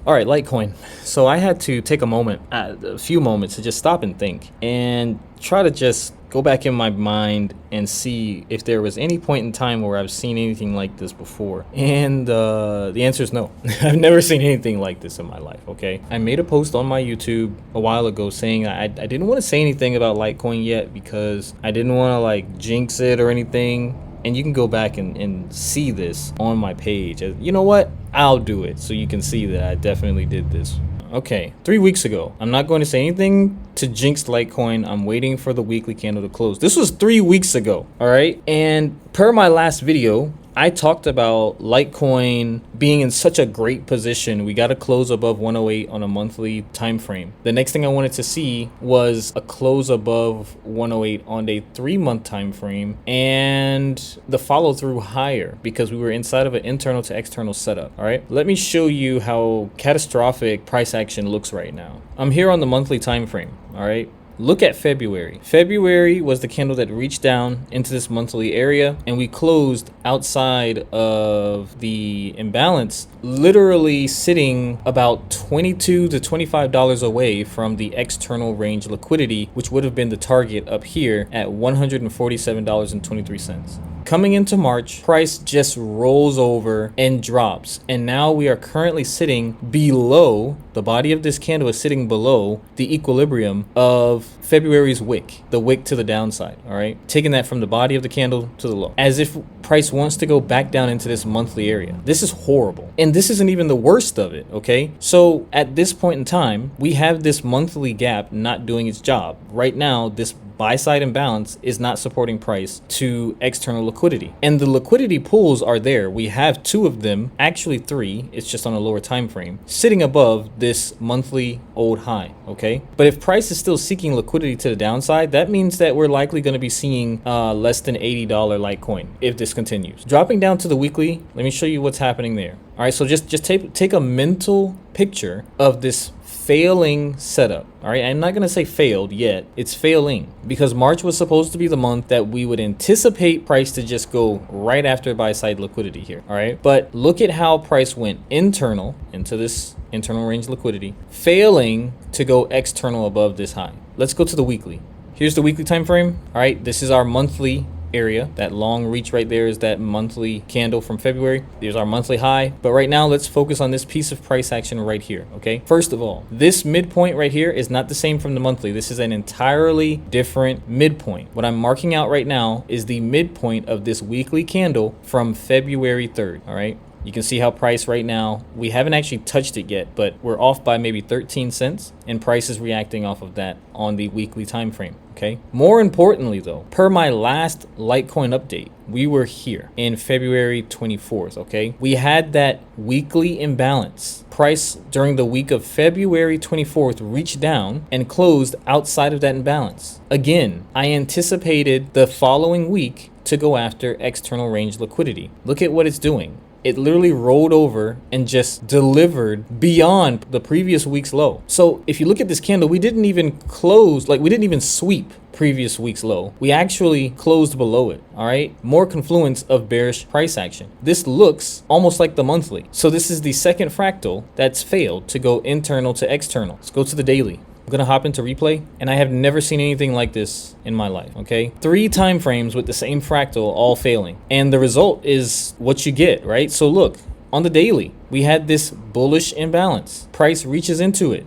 All right, Litecoin. So I had to take a few moments to just stop and think and try to just go back in my mind and see if there was any point in time where I've seen anything like this before. And the answer is no. I've never seen anything like this in my life, okay? I made a post on my YouTube a while ago saying I didn't want to say anything about Litecoin yet because I didn't want to like jinx it or anything. And you can go back and see this on my page. You know what? I'll do it so you can see that I definitely did this. Okay, 3 weeks ago. I'm not going to say anything to jinx Litecoin. I'm waiting for the weekly candle to close. This was 3 weeks ago, all right? And per my last video, I talked about Litecoin being in such a great position. We got to close above 108 on a monthly time frame. The next thing I wanted to see was a close above 108 on a 3-month time frame and the follow through higher because we were inside of an internal to external setup. All right, let me show you how catastrophic price action looks right now. I'm here on the monthly time frame. All right. Look at February. February was the candle that reached down into this monthly area and we closed outside of the imbalance, literally sitting about $22 to $25 away from the external range liquidity, which would have been the target up here at $147.23. Coming into March, price just rolls over and drops. And now we are currently sitting below, the body of this candle is sitting below the equilibrium of February's wick, the wick to the downside, all right? Taking that from the body of the candle to the low, as if price wants to go back down into this monthly area. This is horrible. And this isn't even the worst of it, okay? So at this point in time, we have this monthly gap not doing its job. Right now, this buy side imbalance is not supporting price to external liquidity. And the liquidity pools are there. We have 2 of them, actually 3, it's just on a lower time frame, sitting above this monthly old high, okay? But if price is still seeking liquidity to the downside, that means that we're likely going to be seeing less than $80 Litecoin if this continues. Dropping down to the weekly, let me show you what's happening there. All right, so just take a mental picture of this failing setup. All right, I'm not going to say failed yet. It's failing because March was supposed to be the month that we would anticipate price to just go right after buy side liquidity here. All right, but look at how price went internal into this internal range liquidity, failing to go external above this high. Let's go to the weekly. Here's the weekly time frame. All right, this is our monthly area. That long reach right there is that monthly candle from February. There's our monthly high. But right now, let's focus on this piece of price action right here, okay? First of all, this midpoint right here is not the same from the monthly. This is an entirely different midpoint. What I'm marking out right now is the midpoint of this weekly candle from February 3rd, all right? You can see how price right now, we haven't actually touched it yet, but we're off by maybe 13 cents and price is reacting off of that on the weekly time frame, okay? More importantly though, per my last Litecoin update, we were here in February 24th, okay? We had that weekly imbalance. Price during the week of February 24th reached down and closed outside of that imbalance. Again, I anticipated the following week to go after external range liquidity. Look at what it's doing. It literally rolled over and just delivered beyond the previous week's low. So if you look at this candle, we didn't even close, like we didn't even sweep previous week's low. We actually closed below it, all right? More confluence of bearish price action. This looks almost like the monthly. So this is the second fractal that's failed to go internal to external. Let's go to the daily. I'm gonna hop into replay, and I have never seen anything like this in my life, okay? 3 time frames with the same fractal all failing. And the result is what you get, right? So look, on the daily, we had this bullish imbalance. Price reaches into it.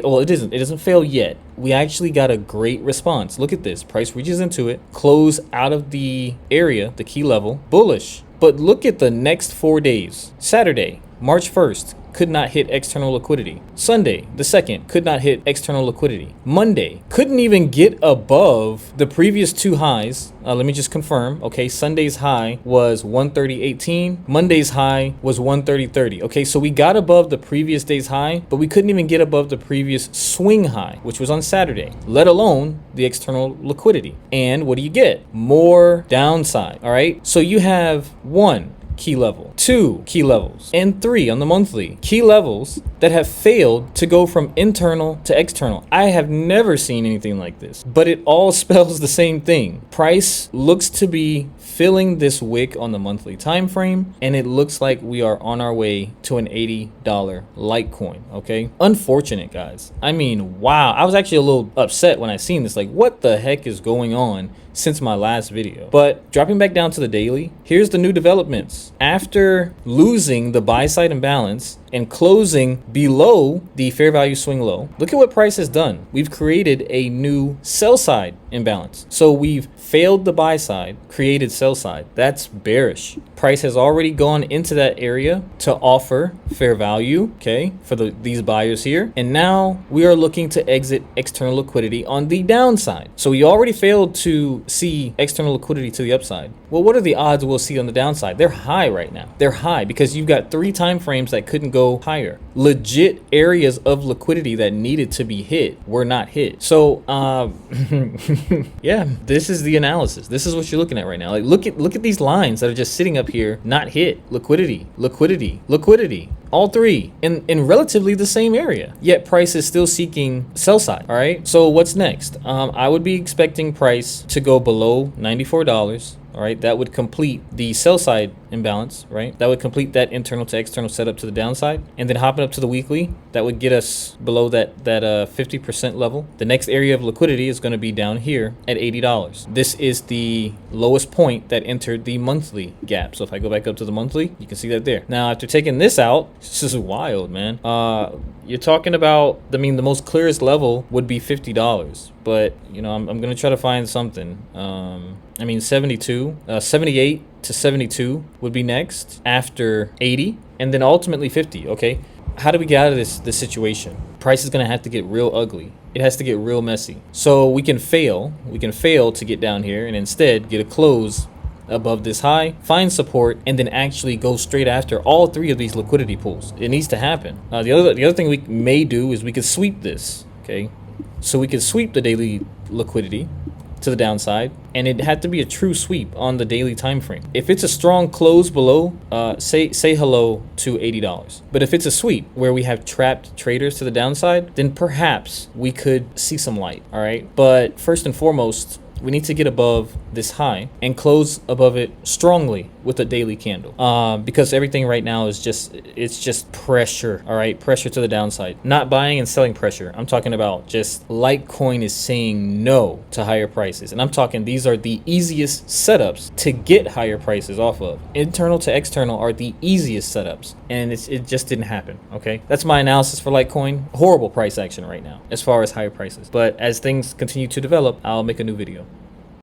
Well, it doesn't fail yet. We actually got a great response. Look at this. Price reaches into it, close out of the area, the key level, bullish. But look at the next 4 days. Saturday, March 1st, could not hit external liquidity. Sunday, the 2nd, could not hit external liquidity. Monday, couldn't even get above the previous 2 highs. Let me just confirm. Okay, Sunday's high was 130.18. Monday's high was 130.30. Okay, so we got above the previous day's high, but we couldn't even get above the previous swing high, which was on Saturday, let alone the external liquidity. And what do you get? More downside, all right? So you have 1 key level, 2 key levels, and 3 on the monthly key levels that have failed to go from internal to external. I have never seen anything like this, but it all spells the same thing. Price looks to be filling this wick on the monthly time frame, and it looks like we are on our way to an $80 Litecoin. Okay, unfortunate, guys. I mean, wow. I was actually a little upset when I seen this. Like, what the heck is going on since my last video? But dropping back down to the daily, here's the new developments. After losing the buy side imbalance and closing below the fair value swing low, look at what price has done. We've created a new sell side imbalance. So we've failed the buy side, created sell side. That's bearish. Price has already gone into that area to offer fair value, okay, for these buyers here. And now we are looking to exit external liquidity on the downside. So we already failed to see external liquidity to the upside. Well, what are the odds we'll see on the downside? They're high right now. They're high because you've got 3 time frames that couldn't go higher. Legit areas of liquidity that needed to be hit were not hit. So yeah, this is the analysis. This is what you're looking at right now. Like, look at these lines that are just sitting up here, not hit. Liquidity, liquidity, liquidity. All 3 in relatively the same area, yet price is still seeking sell side. All right, so what's next? I would be expecting price to go below $94. All right, that would complete the sell side imbalance, right? That would complete that internal to external setup to the downside, and then hopping up to the weekly, that would get us below that 50% level. The next area of liquidity is going to be down here at $80. This is the lowest point that entered the monthly gap. So if I go back up to the monthly, you can see that there. Now, after taking this out, this is wild, man. You're talking about, I mean, the most clearest level would be $50, but you know, I'm gonna try to find something. I mean, 78 to 72 would be next after 80, and then ultimately 50. Okay, how do we get out of this situation? Price is gonna have to get real ugly. It has to get real messy. So we can fail to get down here and instead get a close above this high, find support, and then actually go straight after all 3 of these liquidity pools. It needs to happen. The other thing we may do is we could sweep this. Okay, so we could sweep the daily liquidity to the downside, and it had to be a true sweep on the daily time frame. If it's a strong close below, say hello to $80. But if it's a sweep where we have trapped traders to the downside, then perhaps we could see some light. All right, but first and foremost, we need to get above this high and close above it strongly with a daily candle, because everything right now is just pressure. All right, pressure to the downside, not buying and selling pressure. I'm talking about just Litecoin is saying no to higher prices, and I'm talking these are the easiest setups to get higher prices off of. Internal to external are the easiest setups, and it just didn't happen. Okay, that's my analysis for Litecoin. Horrible price action right now as far as higher prices, but as things continue to develop, I'll make a new video.